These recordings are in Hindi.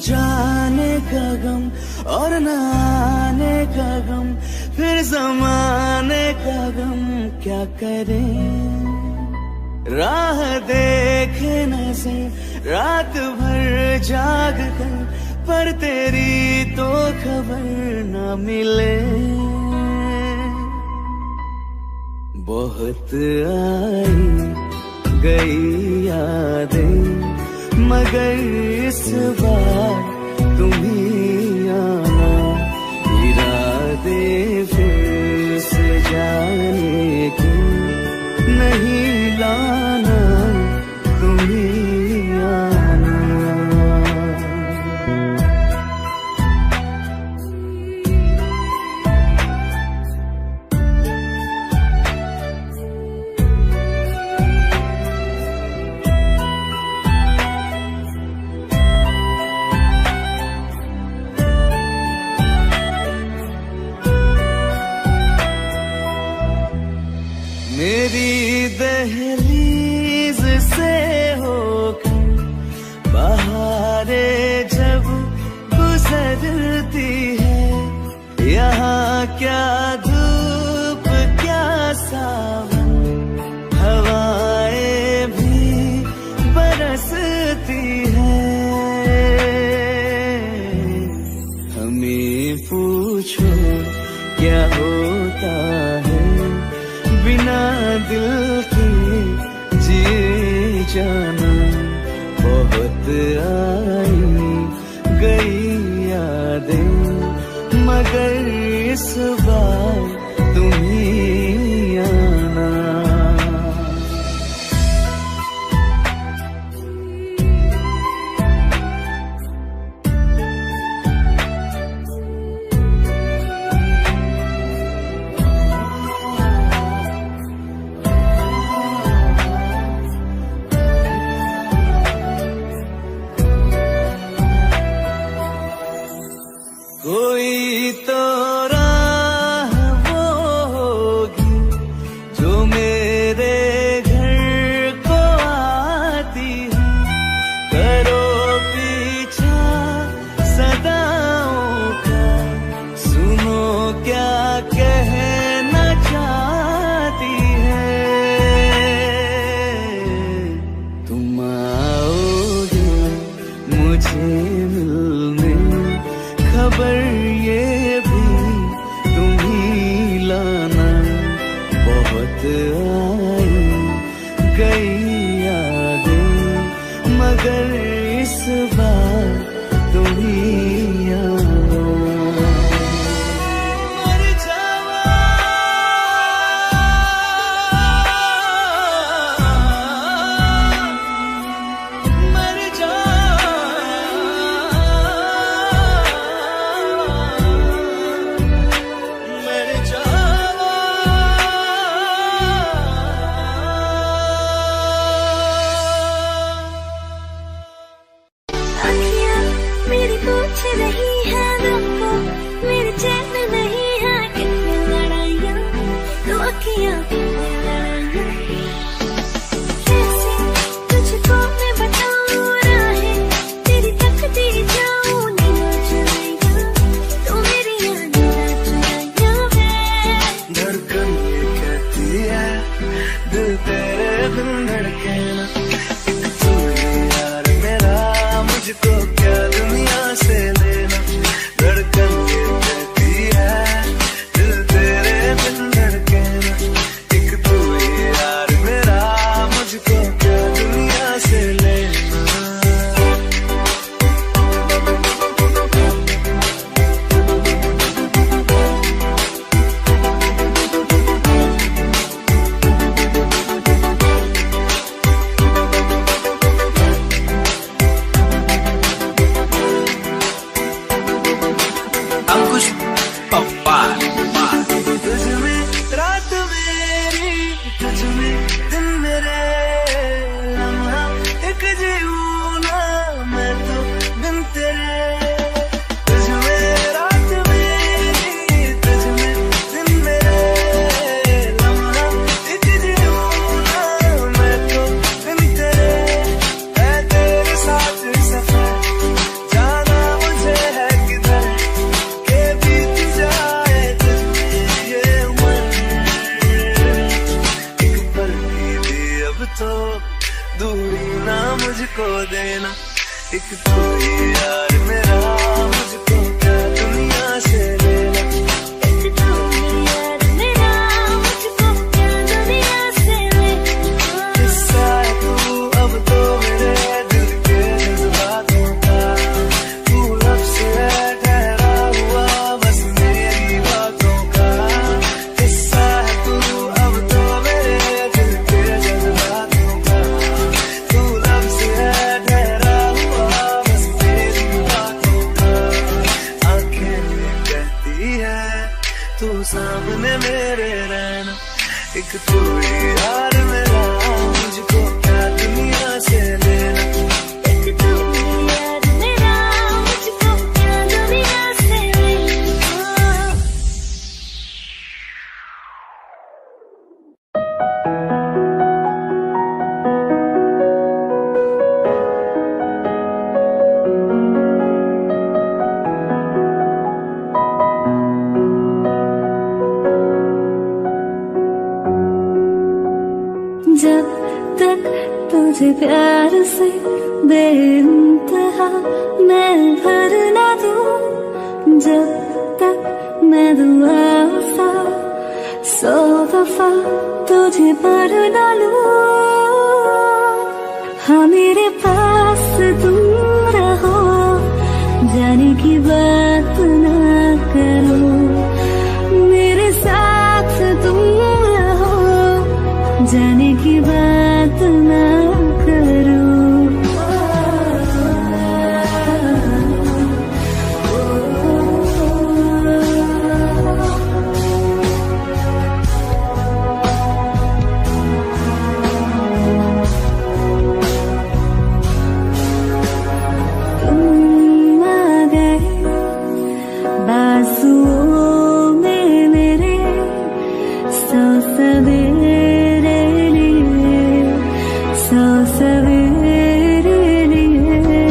जाने का गम और न आने का गम, फिर जमाने का गम क्या करें। राह देखे नजर रात भर जाग कर, पर तेरी तो खबर न मिले। बहुत आई गई यादें, मगर इस बार तुम ही आना। इरादे फिर से जाने के नहीं लाना, तुम ही आना। मेरी दहलीज से होकर बहारें जब गुजरती है, यहाँ क्या धूप क्या सावन, हवाएं भी बरसती है। हमें पूछो क्या होता है बिना दिल के जिए जाना। बहुत आई गई यादें, मगर इस बार तुम ही आना। कोई तो राह एक तू ही यार मेरा, मुझको क्या दुनिया से लेना। एक तू ही यार मेरा, मुझको क्या दुनिया से लेना। हिस्सा है तू अब तो मेरे दिल के जज्बातों का, तू लफ्ज़ है ठहरा हुआ बस मेरी बातों का। हिस्सा है तू अब तो मेरे दिल के जज्बातों का, तू लफ्ज़ है ठहरा हुआ बस मेरी बातों का। आंखें कहती है तू सामने मेरे रहना, एक तू ही यार मेरा, मुझको क्या दुनिया से लेना। एक तू ही यार मेरा, मुझको क्या दुनिया से लेना। जब तक तुझे प्यार से बेइंतहा मैं भर ना दूं, जब तक मैं दुआ सा 100 दफा तुझे पढ़ ना लूं। हाँ मेरे पास तुम रहो, जाने की बात ना करो, मेरे साथ तुम रहो, जाने की बात ना करो। तुम आ गए बाजुओं में मेरे, 100 सवेरे लिए, 100 सवेरे लिए।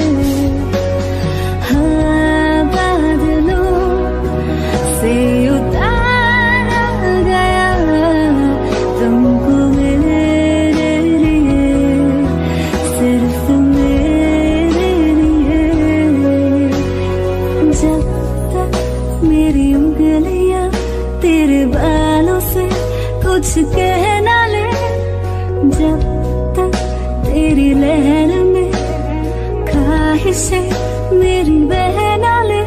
हाँ बादलों से उतारा गया तुमको मेरे लिए, सिर्फ मेरे लिए। जब तक मेरी उंगलियां तेरे बालों से कुछ कह ना ले, जब तक तेरी लहर में ख्वाहिशें मेरी बह ना ले।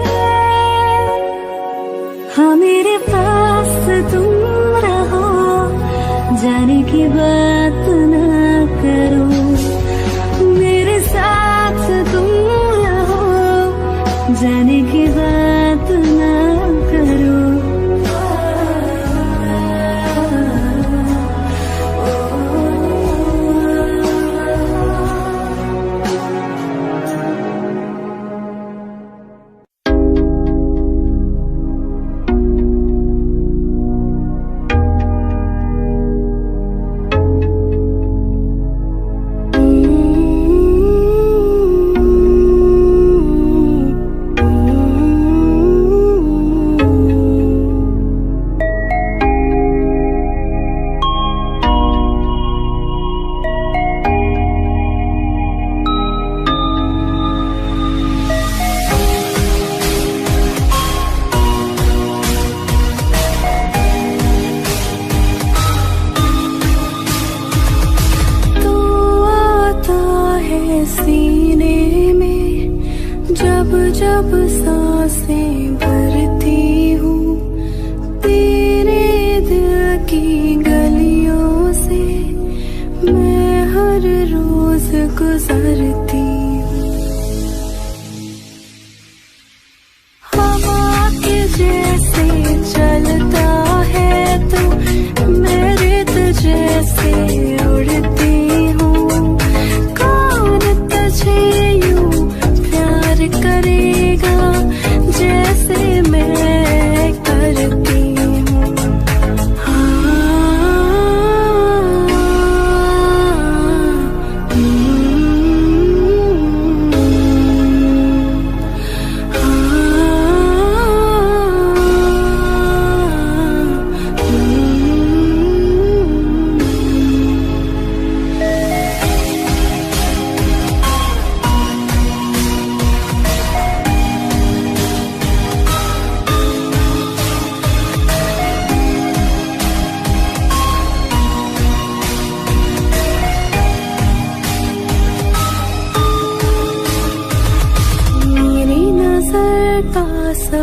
हाँ मेरे पास तुम रहो, जाने की बात ना करो, मेरे साथ तुम रहो, जाने की बात ना करो।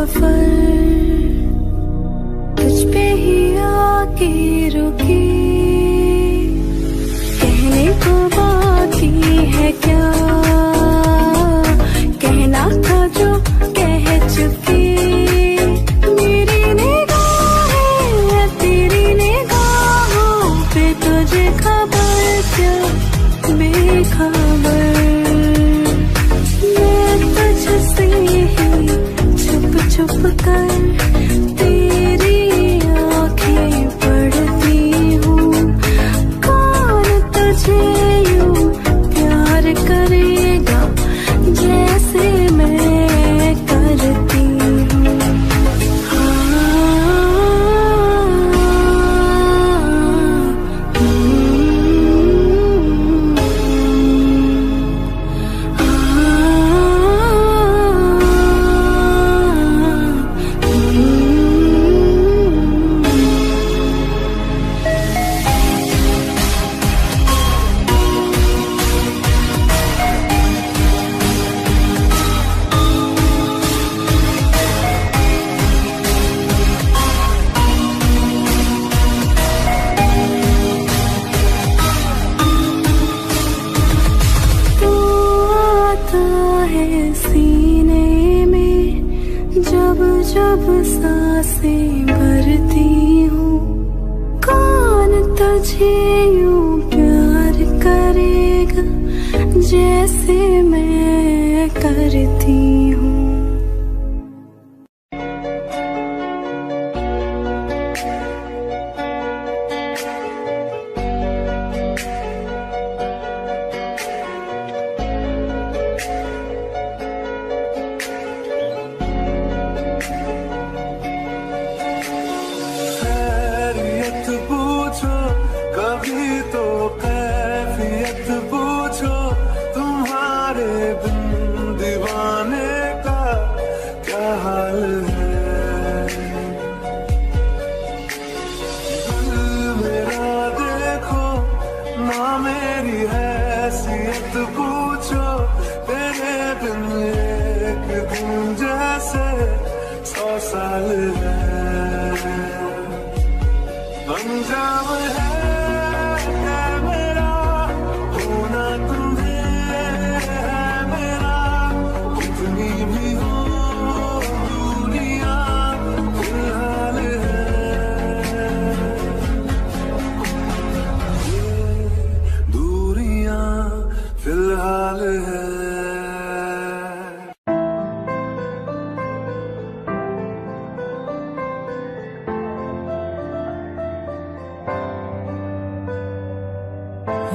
सफर तुझ पे ही आके रुकी। कहने को बाकी है क्या, कहना था जो कह चुकी। मेरी निगाहें तेरी निगाहों पे तुझे खबर क्या बेखबर। मैं तुझसे ही छुप छुप कर तेरी आंखें पढ़ती हूँ। कौन तुझे यूं प्यार करेगा जैसे मैं करती हूँ। सीने में जब जब सांसें भरती हूँ। कौन तुझे यूं प्यार करेगा जैसे मैं करती हूँ।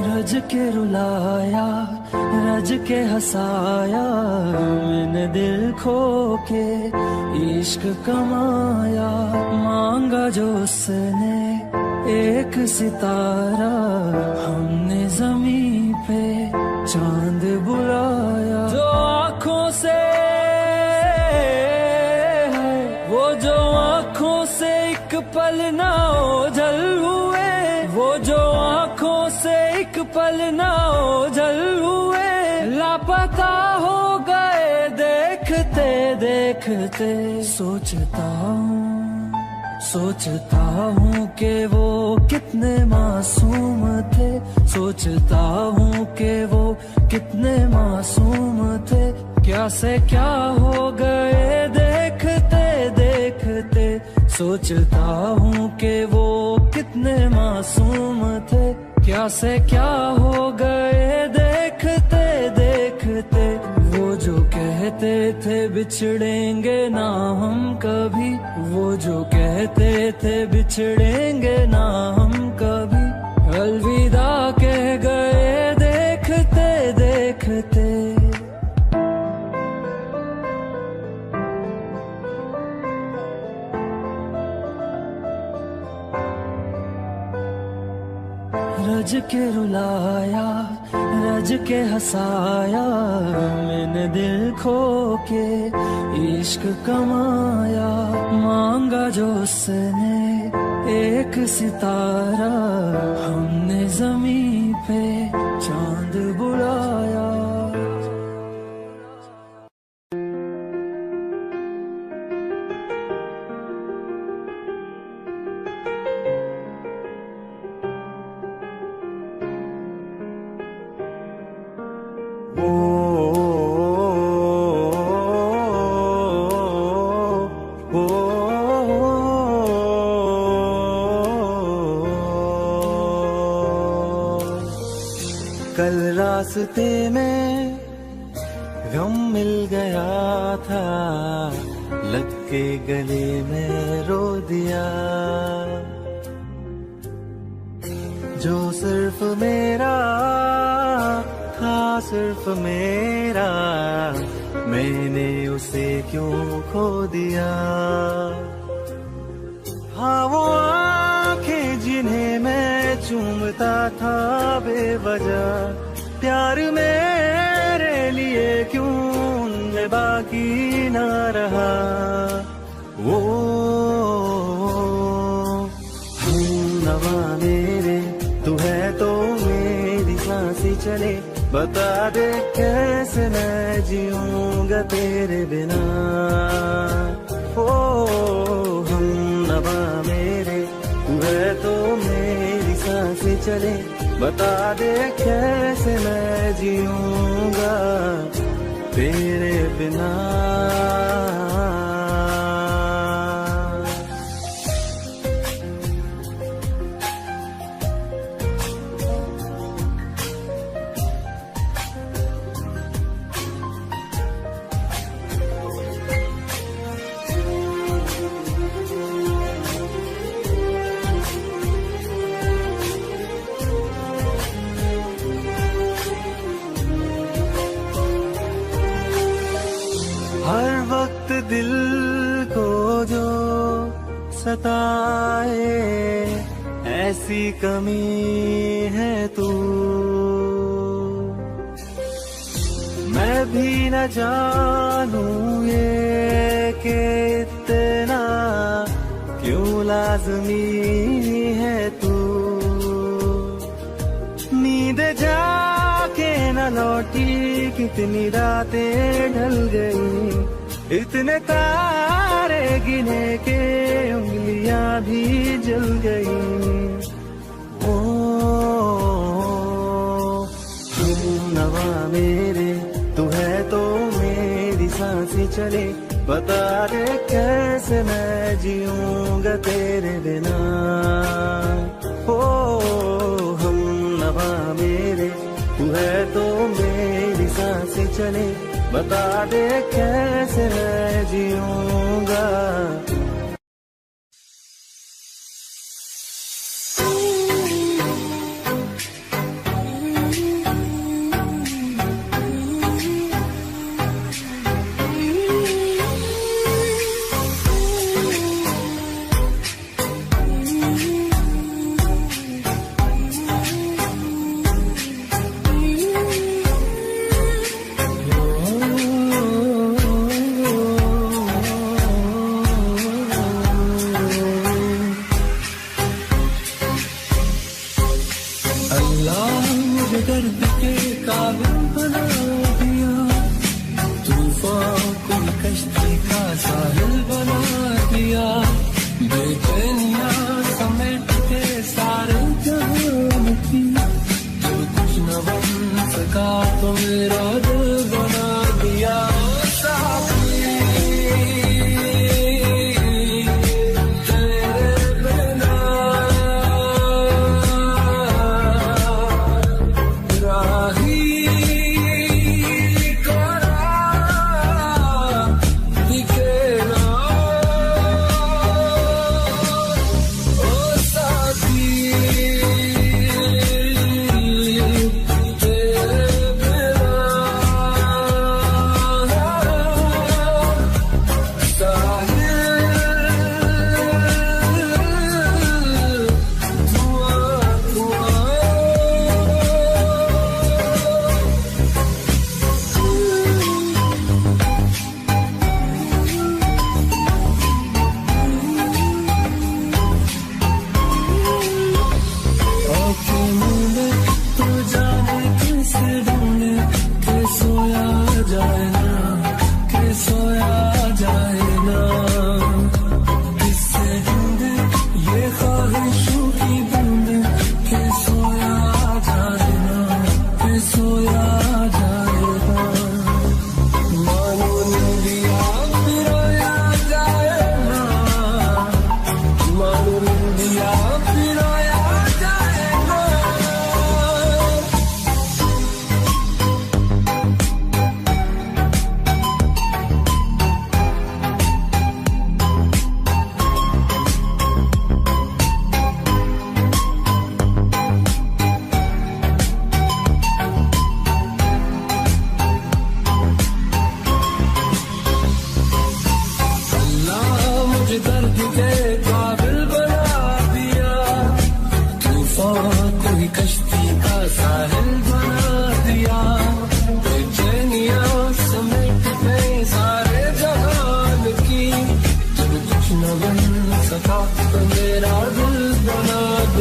रज के रुलाया रज के हंसाया, मैंने दिल खो के इश्क कमाया। मांगा जो उसने एक सितारा, हमने जमीन पे चांद बुलाया। जो आँखों से है वो जो आँखों से एक पल ना ओझल हुए, वो जो आँखों से एक पल ना ओझल हुए। लापता हो गए देखते देखते। सोचता हूँ कि वो कितने मासूम थे, सोचता हूँ कि वो कितने मासूम थे। क्या से क्या हो गए देखते देखते। सोचता हूँ कि वो कितने मासूम थे, क्या से क्या हो गए देखते देखते। वो जो कहते थे बिछड़ेंगे ना हम कभी, वो जो कहते थे बिछड़ेंगे ना हम कभी। अलविदा कह गए देखते देखते। रज के रुलाया रज के हंसाया, मैंने दिल खो के इश्क कमाया। मांगा जो उसने एक सितारा, हमने जमीन पे चांद बुलाया। हाँ। कल रास्ते में गम मिल गया था, लग के गले में रो दिया। जो सिर्फ मेरा था, सिर्फ मेरा, मैंने उसे क्यों खो दिया। हाँ वो आंखें जिन्हें मैं चूमता था बेवजह, प्यार मेरे लिए क्यों उनमें बाकी ना रहा। वो नवा मेरे तू है तो मेरी सांसें चले, बता दे कैसे मैं जीऊंगा तेरे बिना। ओ हम नवा मेरे तू है तो मेरी सांसें चले, बता दे कैसे मैं जीऊंगा तेरे बिना। हर वक्त दिल को जो सताए, ऐसी कमी है तू। मैं भी न जानूं ये कि इतना क्यों लाज़मी है तू। नींद जाके न लौटी, कितनी रातें ढल गई, इतने तारे गिने के उंगलियां भी जल गई। ओ नवा मेरे तू है तो मेरी सांसें चले, बता दे कैसे मैं जीऊंगा तेरे बिना। ओ हम नवा मेरे तू है तो मेरी सांसें चले, बता दे कैसे मैं जीऊंगा। दर्द के काबिल बना दिया, तूफान को कश्ती का साहिल बना दिया। बेचैनियां समेट के सारे जहान की, जो कुछ न बन सका तो मेरा दिल बना दिया।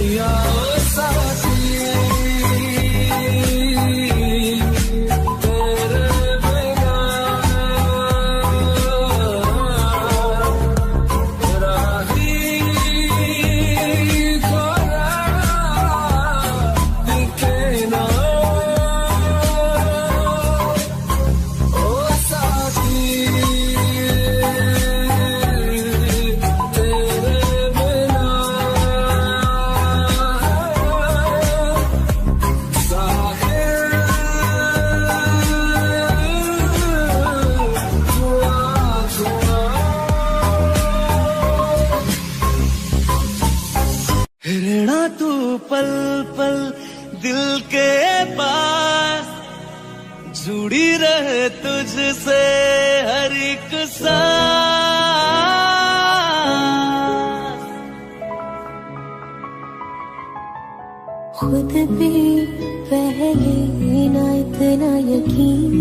दिया ओ साथी तेरे बिना राही खोया दिखे ना ओ साथी तेरे बिना रहना तू पल पल दिल के पास, जुड़ी रहे तुझसे हर एक सांस। खुद भी पहले ना इतना यकीन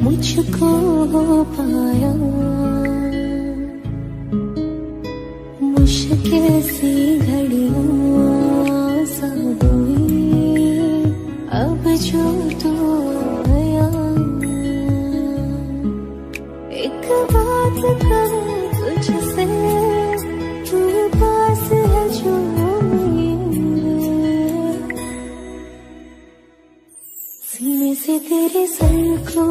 मुझको हो पाया, मुश्किल सी घड़ियां साथ हुई अब जो तू आया। एक बात कहूं तुझसे, तू पास है जो सीने से तेरे सर को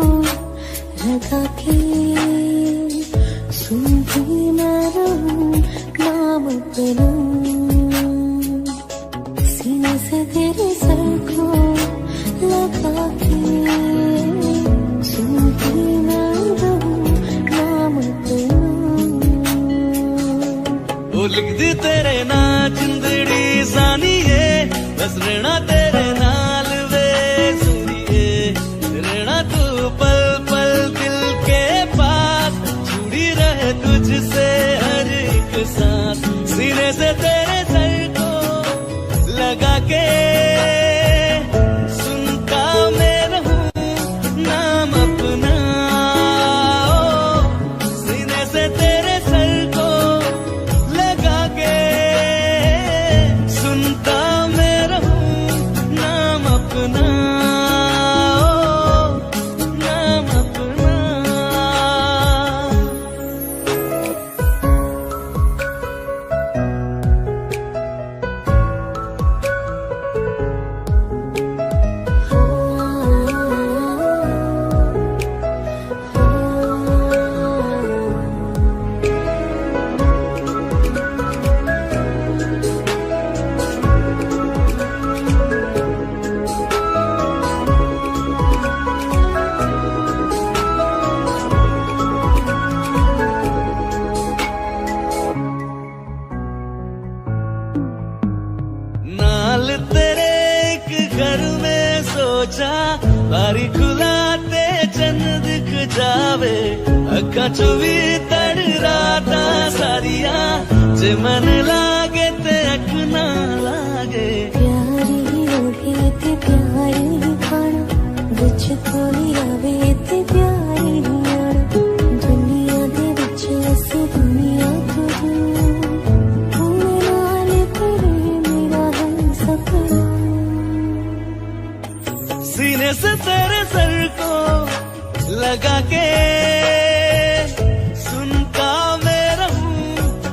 लगा के सुनती मैं रहूं नाम अपना। सीने से तेरे सर को लगा के सुनती मैं रहूं नाम अपना। वो लिख दी तेरे ना जिंदड़ी सानिए, बस रहना तेरे नाल वे सुनिए। रहना तू पल पल दिल के पास, जुड़ी रहे तुझसे हर एक सांस। सीने से तेरे सर को लगा के सुनता मैं रहूं नाम अपना। ओ, सीने से तेरे सर को लगा के सुनता मैं रहूं नाम अपना। ओ, नाम अपना। नाल तेरे एक घर में सोचा, बारी खुलाते चंद दिख जावे। अखा चो भी तड़ राता सारिया, जे मन लागे ते अख ना लागे। प्यारी होगी ते प्यारी खाना, विच कोई आवे ते प्यारी आना। दुनिया दे विच अस दुनिया को सीने से तेरे सर को लगा के सुनता मैं रहूं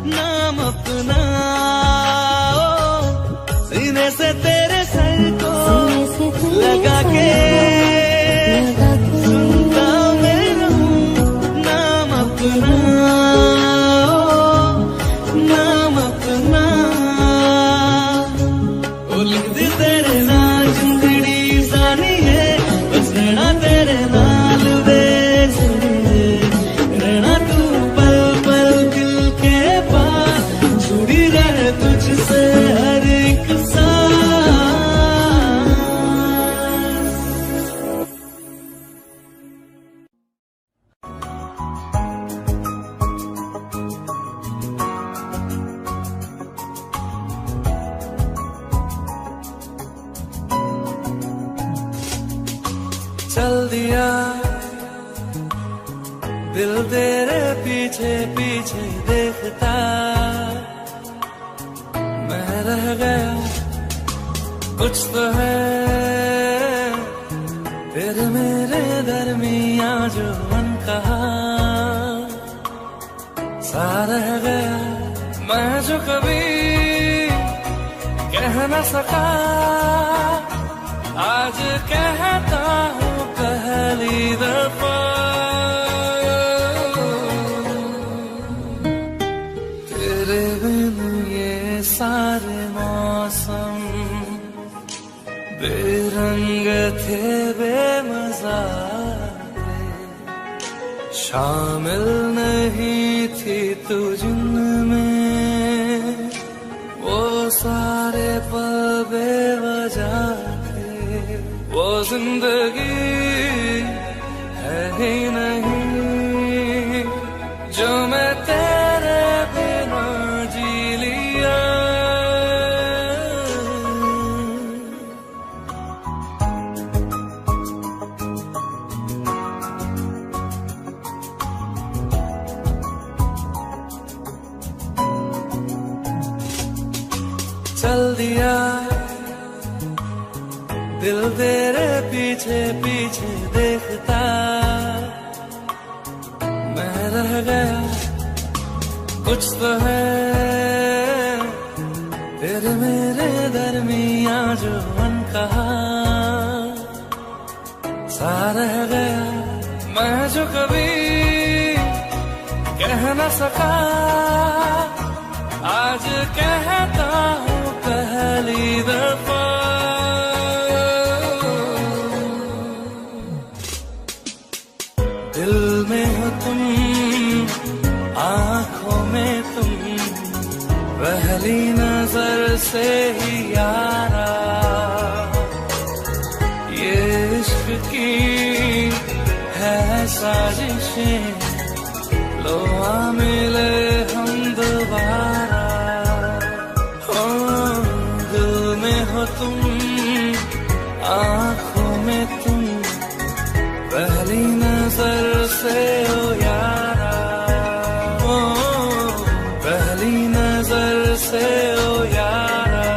नाम अपना। ओ, सीने से तेरे सर को लगा के सुनता मैं रहूं नाम अपना। ओ, नाम अपना। ओ, लिख दी तेरे नाल जिंदड़ी सानिए, बस रहना तेरे नाल वे सुनिए। रहना तू पल पल दिल के पास, जुड़ी रहे तुझसे हर एक सांस। चल दिया दिल तेरे पीछे पीछे देखता, मैं रह गया कुछ तो है तेरे मेरे दरमियां जो अनकहा सा रह गया मैं जो कभी कह न सका आज कहता हूँ पहली दफा तेरे बिन ये सारे मौसम बेरंग थे बेमजा थे शामिल नहीं थी तू जिनमें वो सारे पल बेवजह थे वो जिंदगी है ही नहीं जो मैं तेरे बिना जी लिया चल दिया दिल तेरे पीछे पीछे देखता मैं रह गया कुछ तो है तेरे मेरे दरमियां जो अनकहा सा रह गया मैं जो कभी कह न सका आज कहता हूँ पहली दफा दिल में हो तुम आँखों में तुम पहली नजर से ही यारा ये इश्क की है साजिशें लो आ मिले हम दोबारा हो दिल में हो तुम आँखों में तुम पहली नजर से ओ यारा ओ पहली नजर से ओ यारा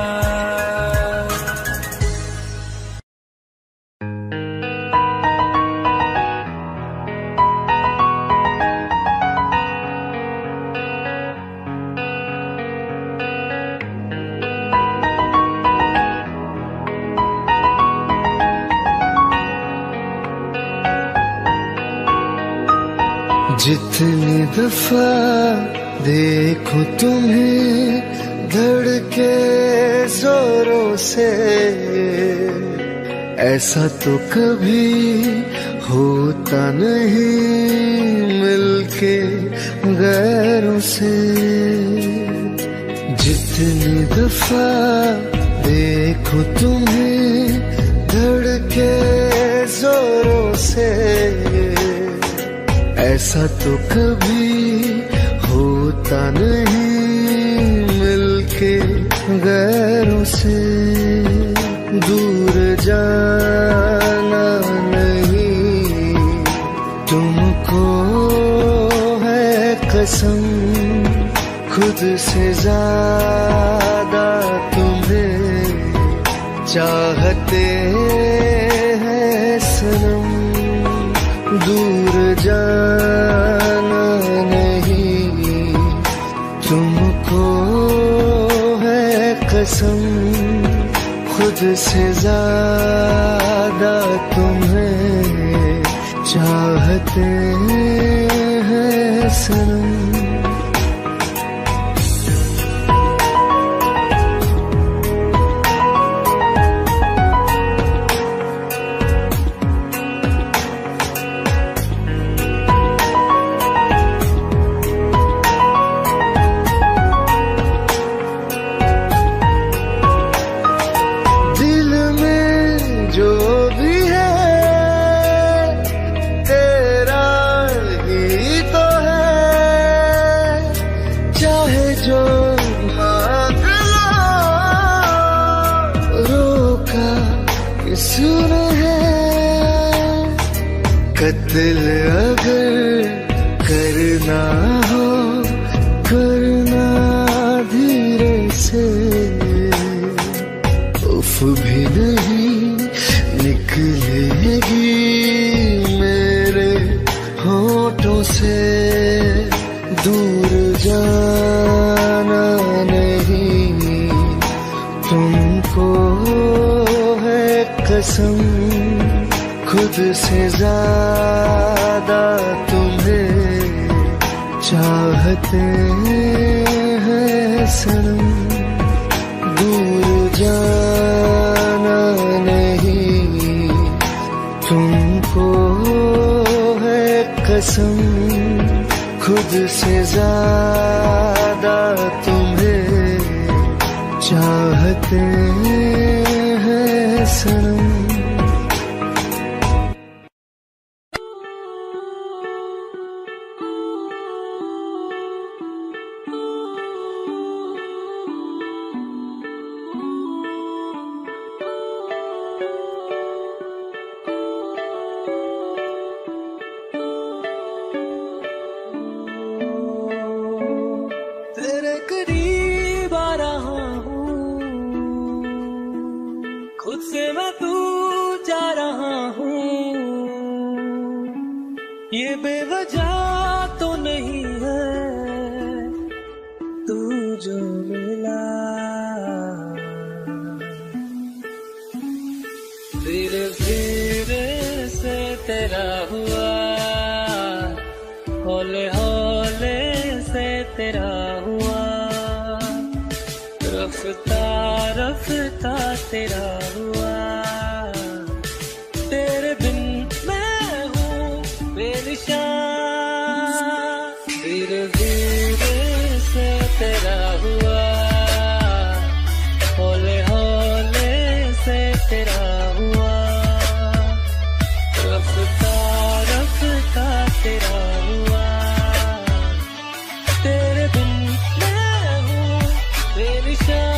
जितनी दफा देखो तुम्हें धड़के जोरों से ऐसा तो कभी होता नहीं मिलके गैरों से जितनी दफा देखो तुम्हें धड़के जोरों से ऐसा तो कभी होता नहीं मिलके गैरों से दूर जाना नहीं तुमको है कसम खुद से ज्यादा तुम्हें चाहते हैं सनम दूर जाना नहीं तुमको है कसम खुद से ज्यादा तुम्हें चाहते हैं सनम दिल अगर करना हो करना धीरे से भी नहीं निकलेगी मेरे होठों से। दूर जाना नहीं तुमको है कसम, खुद से ज्यादा तुम्हें चाहते हैं सनम। दूर जाना नहीं तुमको है कसम, खुद से ज्यादा तुम्हें चाहते हैं सनम। तेरे करीब आ रहा हूँ, खुद से मैं दूर जा रहा हूँ। ये बेवजह तो नहीं है तू जो मिला, धीरे धीरे से तेरा हुआ, हौले हौले से तेरा हुआ, रफ्ता रफ्ता तेरा हुआ। तेरे बिन मैं हूँ बेनिशान, धीरे धीरे से तेरा हुआ, हौले हौले से तेरा हुआ, रफ्ता रफ्ता तेरा हुआ। तेरे बिन मैं हूँ बेनिशान।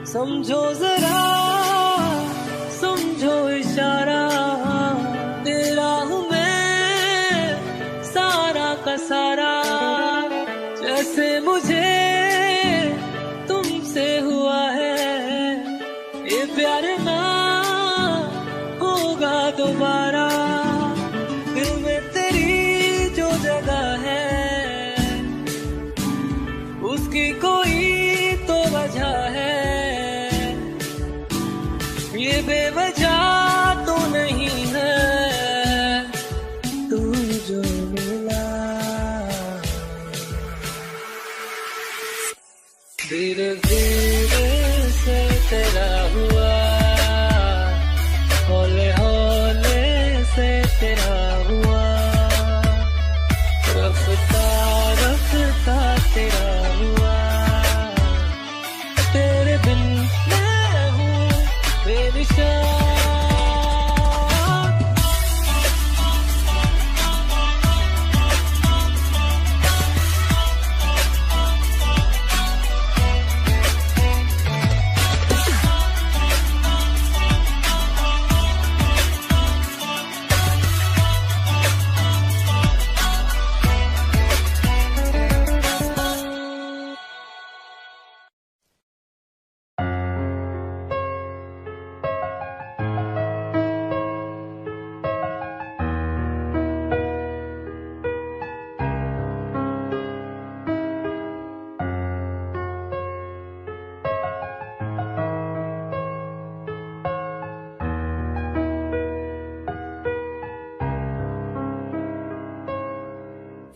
समझो जरा समझो इशारा, तेरा हूँ मैं सारा का सारा। जैसे मुझे तुमसे हुआ है ये प्यार ना होगा दोबारा। दिल में तेरी जो जगह है उसकी कोई तो वजह है, ये बेवजह तो नहीं है तू जो मिला। धीरे धीरे से तेरा हुआ, हौले हौले से तेरा हुआ, रफ्ता रफ्ता तेरा हुआ। तेरे बिन मैं हूँ बेनिशान।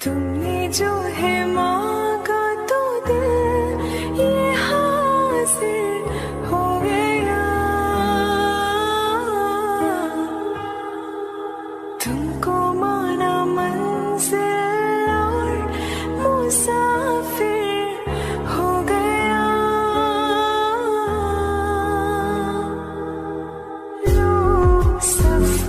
तुमने जो है मांगा तो दिल ये हासिल हो गया। तुमको माना मंजिल और मुसाफिर हो गया। लो सफर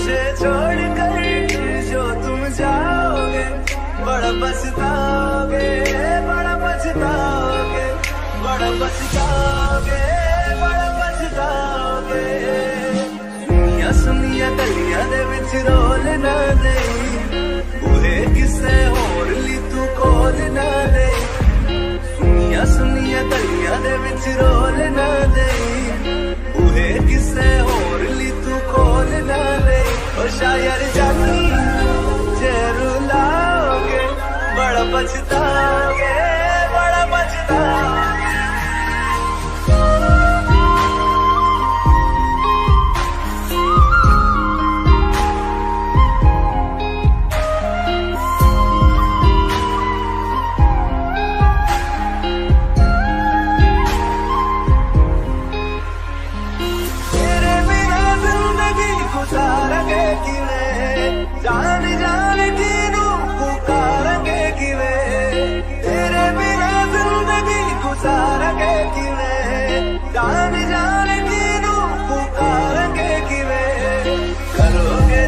मुझे छोड़कर जो तुम जाओगे, बड़ा पछताओगे, बड़ा पछताओगे, बड़ा पछताओगे, बड़ा पछताओगे। सुनिया सुनिया गलियां दे विच रोल ना दे, बूहे किसे होर ली तू कोल ना दे। सुनिया सुनिया गलियां दे विच रोल ना दे, बूहे किसे होर ली तू कोल ना दे। ओ शायर जानी जे रुलाओगे, बड़ा पछताओगे, बड़ा पछताओगे। जान जान किनू पुकारेंगे किवें, तेरे बिना जिंदगी गुजारेंगे किवें। जान जान किनू पुकारेंगे किवें, करोगे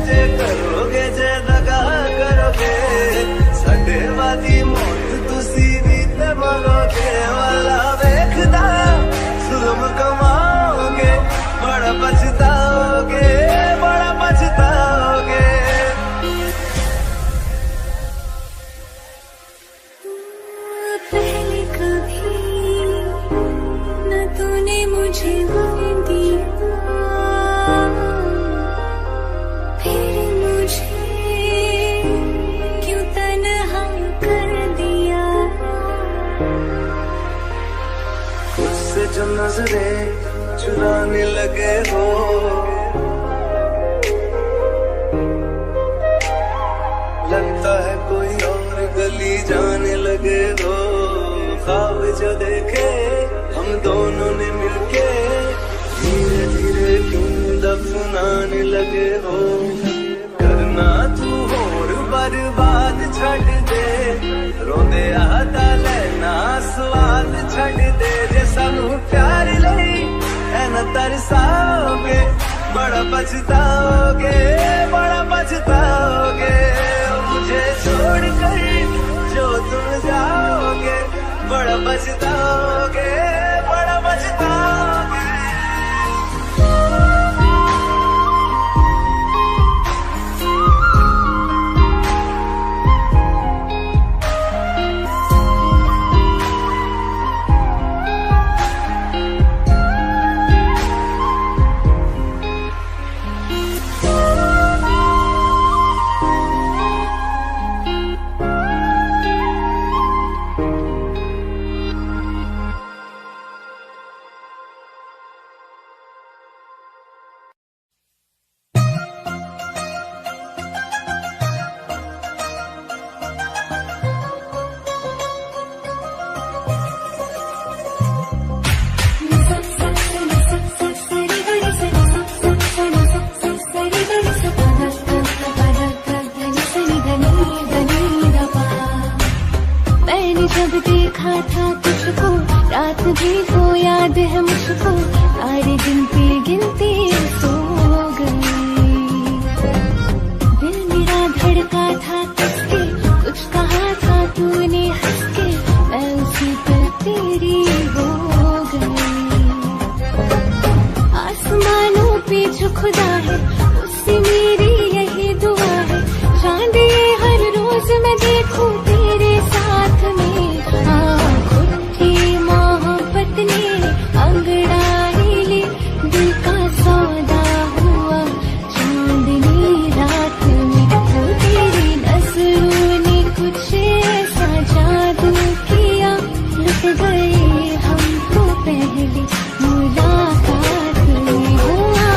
जे दगा करोगे, साडे वादी मौत तुसी भी ते मरोगे। वाला वेखदा जुल्म कमाओगे, बड़ा पछताओगे, बड़ा पछताओगे। पहले कभी न तूने मुझे गम दिया, फिर मुझे क्यों तन्हा कर दिया। खुद से जो नजरें चुराने लगे हो, लगता है कोई और गली जाने लगे हो। ख्वाब जो देखे हम दोनों ने मिलके, धीरे धीरे क्यों दफनाने लगे हो। करना तू होर बर्बाद छड़ दे, रोंदे आता लेना स्वाद छड़ दे। जे सानू प्यार लई ऐना तरसाओगे, बड़ा पछताओगे, बड़ा पछताओगे। मुझे छोड़कर जो तुम जाओगे, बड़ा पछताओगे, बड़ा पछताओगे। जब देखा था तुझको, रात भी वो याद है मुझको, सारे गिनती सो गई। दिल मेरा धड़का था किसके, कुछ कहा था तूने हंस के, मैं उसी पर तेरी हो गई। आसमानों पे जो खुदा है, उससे मेरी यही दुआ है, चांद ये हर रोज मैं देखूं तेरे साथ में। अंगड़ाई ले दिल का सौदा हुआ, चांदनी रात में तो तेरी नजरों ने कुछ ऐसा जादू किया, लुट गए हमको पहले मुलाकात में। हुआ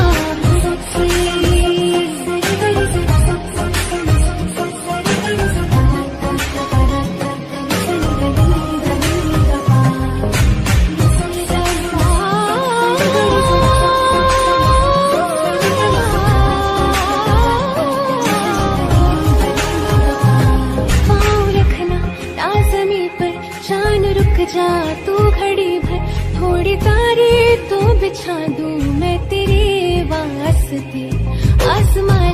जा तू घड़ी भर, थोड़ी तारे तो बिछा दूं मैं तेरे वास्ते। आसमां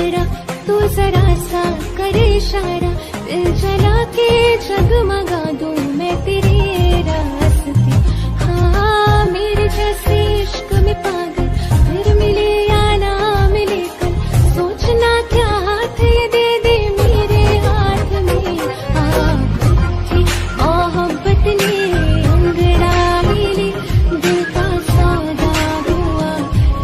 जरा, तू जरा सा करे इशारा, दिल जला के जगमगा दूं मैं तेरे रास्ते। हाँ मेरे जैसे इश्क में पागल फिर मिले या ना मिले कल, सोचना क्या हाथ ये दे दे मेरे हाथ में। हाँ मोहब्बत ने अंगड़ाई ली, दिल का सौदा हुआ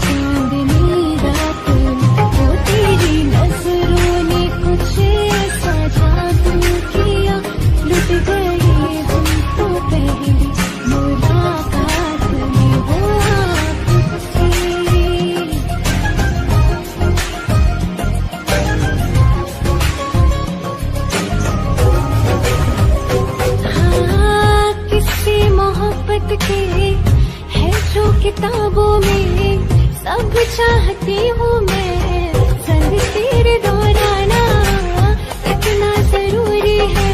चांदनी रात में। वो तेरी नजरों ने कुछ ऐसा जादू किया, लुट गए हम तो पहली मुलाकात में वो आपसे। हाँ किसी मोहब्बत के है जो किताबों में, सब चाहती हूँ मैं संग तेरे दौराना, इतना जरूरी है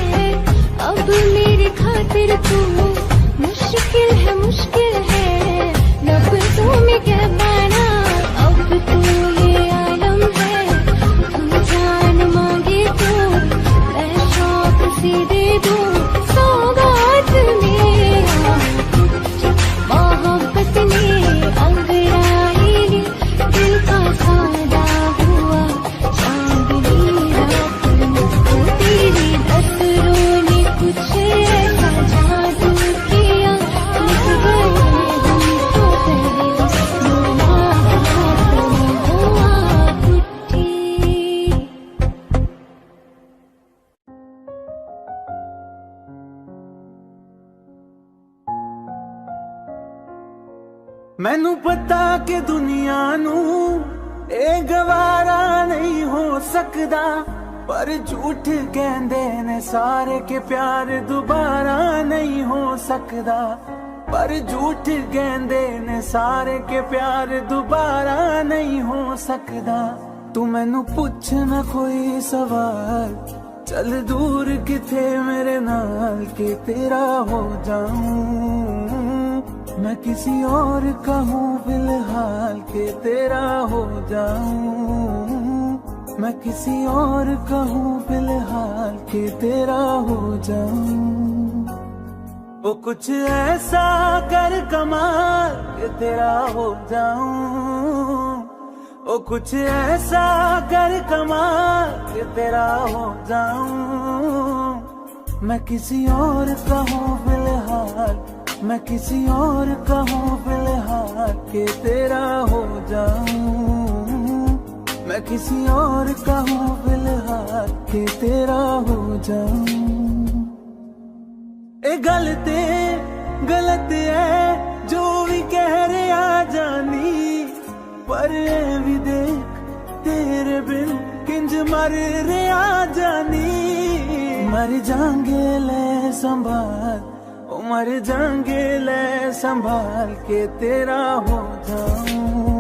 अब मेरी खातिर तू। मुश्किल है लफ्ज़ों में क्या पाना, अब तो ये आलम है, तू जान मांगे तो मैं शौक से दे दूँ सौगात में। मोहब्बत ने अंगड़ाई ली, दिल का सौदा हुआ चांदनी रात में। वो तेरी नजरों ने कुछ ऐसा जादू किया, लुट गए हम तो पहले मुलाकात में वो आप उठी। मैनू पता कि दुनिया नू ए गवारा नहीं हो सकदा, पर झूठ कहंदे ने सारे के प्यार दोबारा नहीं हो सकदा। पर झूठ कहंदे ने सारे के प्यार दोबारा नहीं हो सकदा। तू मैनू पुछ ना कोई सवाल, चल दूर किथे मेरे नाल के तेरा हो जाऊं। मैं किसी और का हूँ फिलहाल के तेरा हो जाऊं। मैं किसी और का हूँ फिलहाल के तेरा हो जाऊं। वो कुछ ऐसा कर कमाल के तेरा हो जाऊं। वो कुछ ऐसा कर कमाल के तेरा हो जाऊं। मैं किसी और का हूँ फिलहाल, मैं किसी और का हूँ फिलहाल के तेरा हो जाऊं। मैं किसी और का हूँ फिलहाल के तेरा हो जाऊं। ए गलत है जो भी कह रहे आ जानी, पर ए भी देख तेरे बिन किंज मर रहे आ जानी। मर जाएंगे ले संभाल, ओ मर जाएंगे ले संभाल के तेरा हो जाऊं।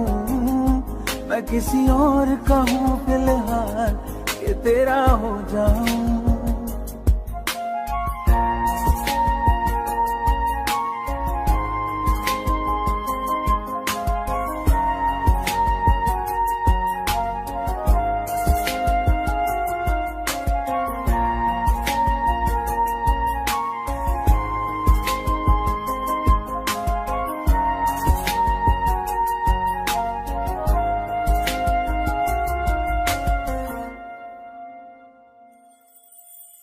मैं किसी और का हूँ फिलहाल के तेरा हो जाऊं।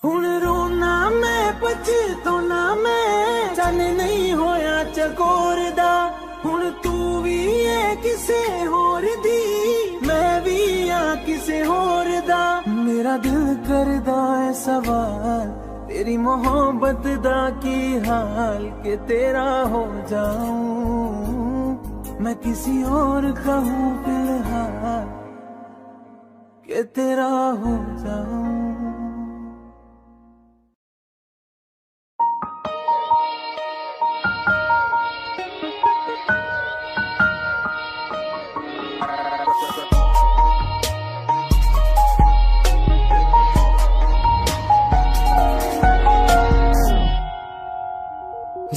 हुण रोना मैं पछताना मैं, चन नहीं होया चकोर दा। हुण तू भी है किसे होर दी, मैं भी हाँ किसे होर दा। मेरा दिल करदा है सवाल, तेरी मोहब्बत दा की हाल के तेरा हो जाऊं। मैं किसी और का हूँ फिलहाल के तेरा हो जाऊं।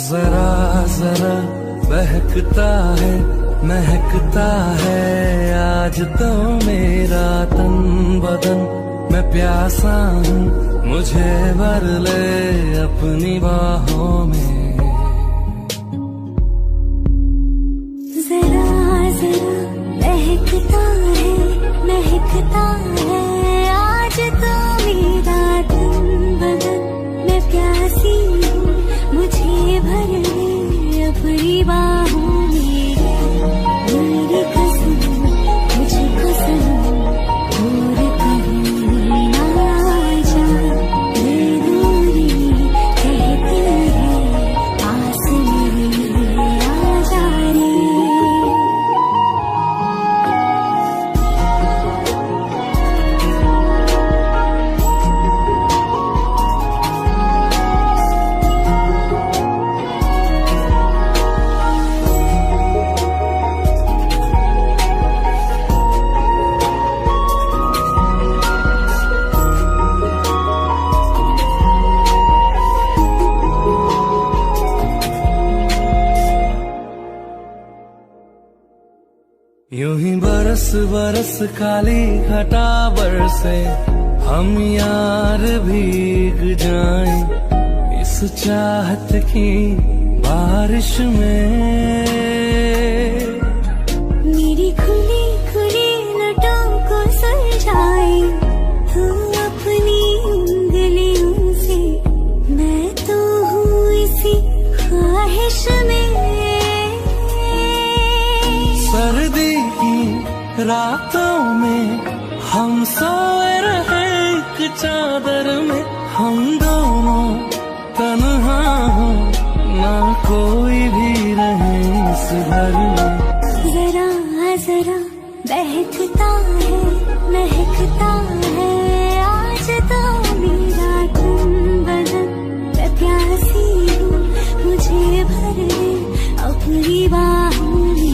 जरा जरा बहकता है महकता है आज तो मेरा तन बदन, मैं प्यासा हूँ मुझे भर ले अपनी बाहों में। जरा जरा महकता है आज तो मेरा तन बदन, मैं प्यासी हूँ मुझे भर ले अपनी बाहों में। मेरी कसम मुझको सनम दूर कहीं ना जा, ये दूरी कहती है पास मेरे आ जा रे। यूं ही बरस बरस काली घटा बरसे, हम यार भीग जाएं इस चाहत की बारिश में। मेरी खुली खुली लटों को सुलझाए तू अपनी उंगलियों से, मैं तो हूँ इसी ख्वाहिश में। सर्दी की रातों में हम सोए रहे एक चादर में, हम दोनों तन्हा हो ना कोई भी रहे इस घर में। जरा जरा महकता है आज तो मेरा तन बदन, मैं प्यासी हूँ मुझे भर ले अपनी बाहों में।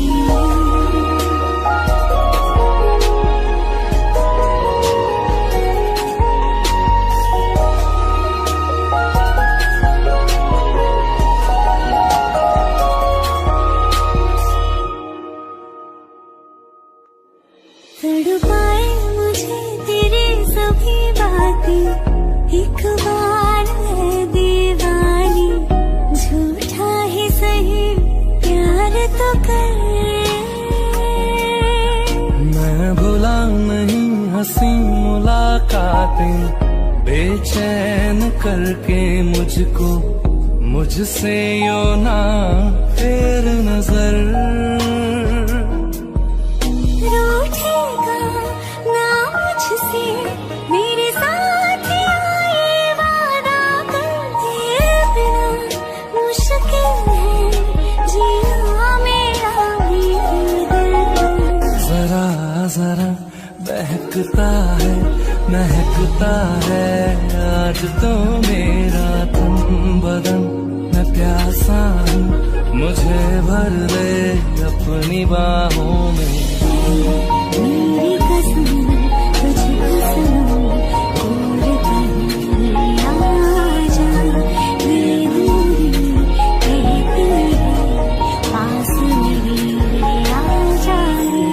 तड़पाए मुझे तेरी सभी बातें, एक बार है दीवानी, झूठा ही सही प्यार तो कर। मैं भुला नहीं हंसी मुलाकातें, बेचैन करके मुझको मुझसे यो ना फेर नजर। रूठेगा ना मुझसे मेरे साथ ये वादा करते बिना, मुश्किल है जीना मेरा भी दिल। जरा जरा महकता है आज तो मेरा तन बदन, मैं प्यासा हूँ मुझे भर ले अपनी बाहों में। मेरी कसम तुझको सनम दूर कहीं ना जा, ये दूरी कहती है पास मेरे आ जा रे।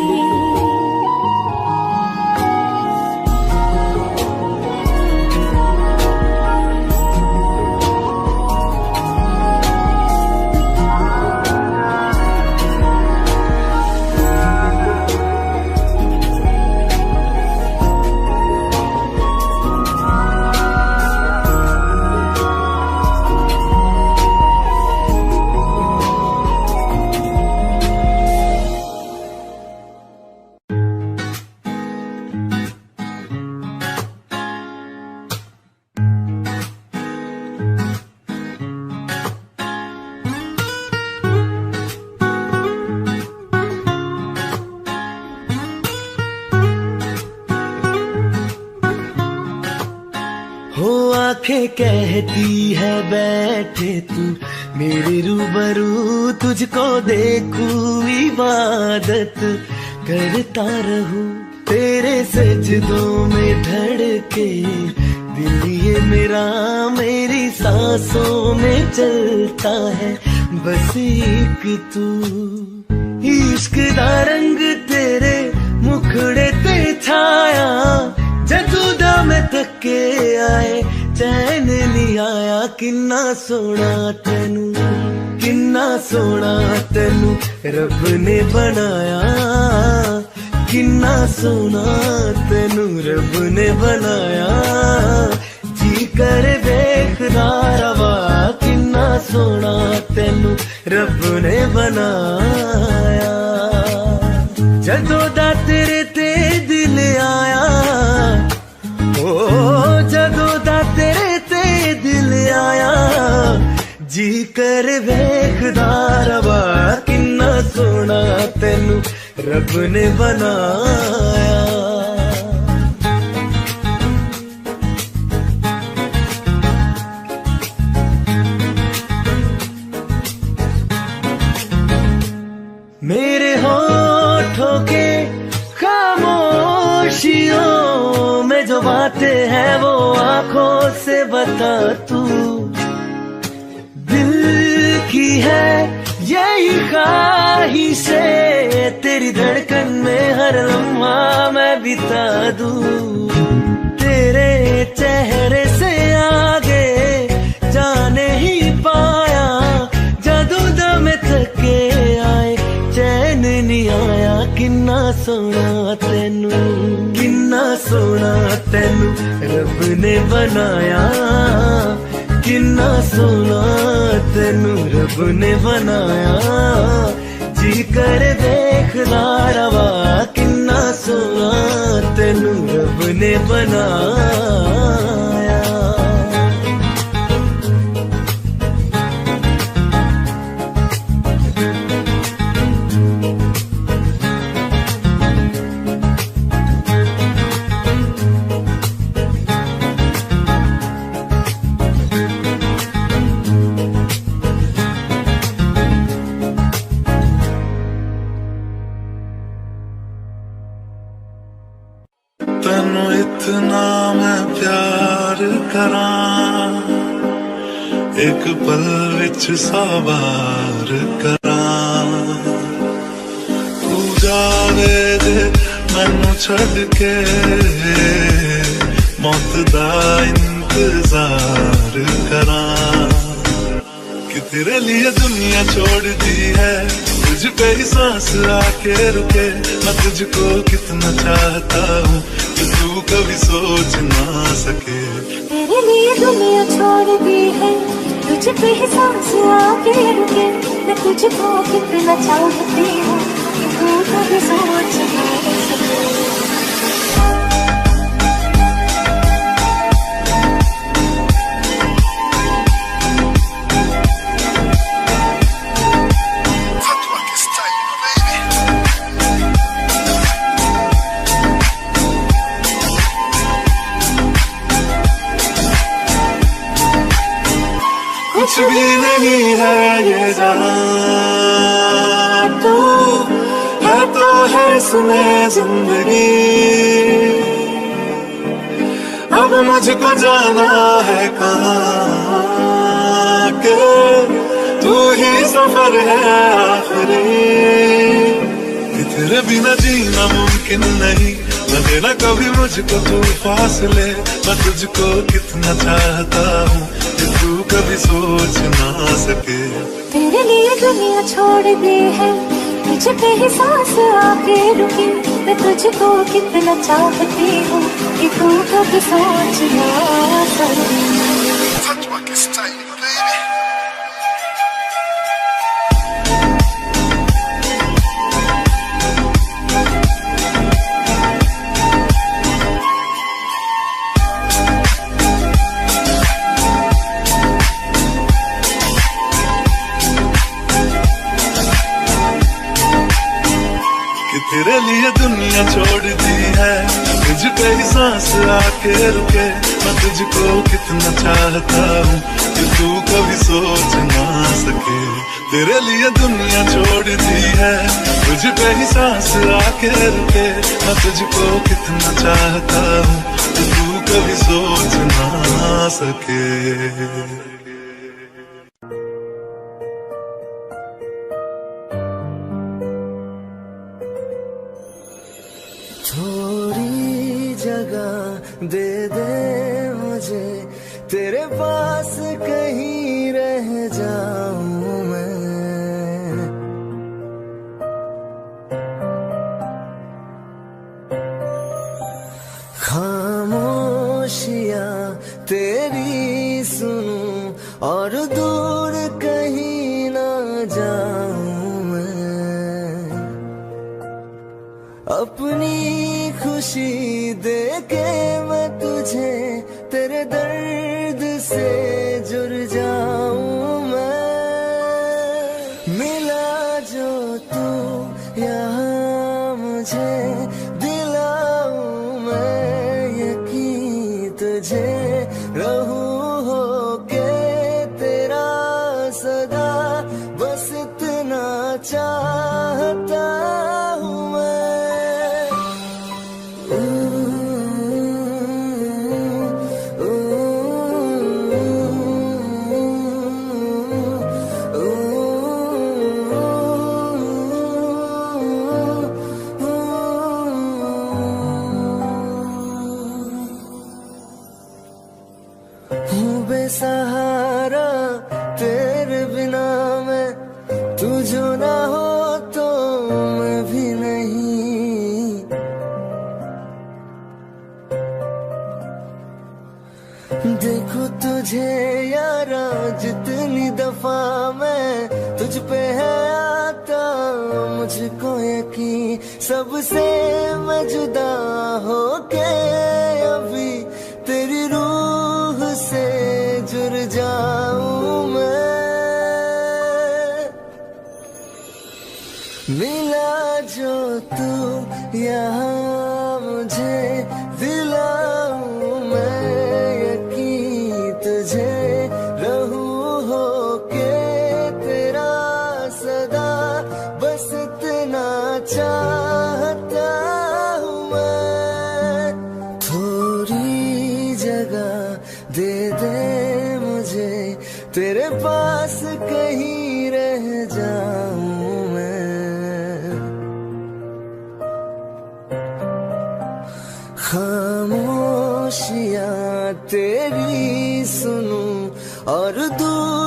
आंखें कहती है बैठे तू मेरे रूबरू, तुझको देखूं इबादत करता रहूं, तेरे सजदों में धड़के दिल ये मेरा, मेरी सांसों में चलता है बस एक तू ही इश्क दा रंग तेरे मुखड़े ते छाया जदों दा मैं थके आए चैन नहीं आया किन्ना सोना तेनू किन्ना सोना तेनू रब ने बनाया किन्ना सोना तेनू रब ने बनाया जी कर देखदा रवा किन्ना सोना तेनू रब ने बनाया जदों दा तेरे ते दिल आया ओ जदों दा तेरे ते दिल आया जी कर देखदा रवा किन्ना सोना तेनू रब ने बनाया मेरे होठों के खामोशियों में जो बातें हैं वो आंखों से बता तू दिल की है यही ख्वाहिशे तेरी धड़कन में हर लम्हा मैं बिता दूं तेरे चेहरे से आगे जाने ही पाया जदों दा मैं थके आए चैन नहीं आया किन्ना सोना तेनू रब ने बनाया किन्ना सोना तेनू रब ने बनाया जी कर देखदा रवा किन्ना सोना तेनू रब ने बनाया तैनू इतना मैं प्यार करां एक पल विच सवार करां तू जावे दे मैनू छड़ के मौत दा इंतजार करां कि तेरे लिए दुनिया छोड़ दी है तुझ पे ही सांस आके रुके मैं तुझको कितना चाहता हूँ कि तू कभी सोच ना सके तेरे लिए दुनिया छोड़ दी है तुझ पे ही सांस आके रुके मैं तुझको कितना चाहती हूँ कि तू कभी सोच ना सके कुछ भी नहीं है ये जहां तू है तो है सुने जिंदगी अब मुझको जाना है कहाँ के तू ही सफर है आखिरी कि तेरे बिना जीना मुमकिन नहीं न देना कभी मुझको तू फासले मैं तुझको कितना चाहता हूँ कि तू कभी सोच ना सके तेरे लिए दुनिया छोड़ दी है तुझ पे ही सांस आके रुकी मैं तुझको कितना चाहती हूँ कि तू कभी सोच ना सके तेरे लिए दुनिया छोड़ दी है तुझ पे ही सांस आके रुके मैं तुझको कितना चाहता हूँ कि तू कभी सोच ना सके तेरे लिए दुनिया छोड़ दी है तुझ पे ही सांस आके रुके मैं तुझको कितना चाहता हूँ कि तू कभी सोच ना सके जगह दे दे मुझे, तेरे पास कहीं रह जाऊं मैं। खामोशियां तेरी सुनूं और दूर कहीं ना जाऊं मैं। अपनी खुशी देके मैं तुझे तेरे दर्द से जुड़ जाऊं मैं। मिला जो तू यहाँ मुझे, दिलाऊं मैं यकीन तुझे, रहूं होके तेरा सदा, बस इतना चाहता हूँ मैं। हूँ बेसहारा तेरे बिना मैं, तू जो ना हो तो मैं भी नहीं। देखो तुझे यारा जितनी दफा मैं तुझ पे है आता, मुझको यकीन सबसे मैं जुदा होके अभी तेरी रूह से जुड़ जाऊं मैं। मिला जो तू यहाँ मुझे, दिलाऊं मैं यकीन तुझे, रहूं होके तेरा सदा, बस इतना चाहता हूँ मैं। थोड़ी जगह दे दे मुझे, तेरे पास कहीं रह जाऊं मैं। खामोशियां तेरी सुनूं और दूर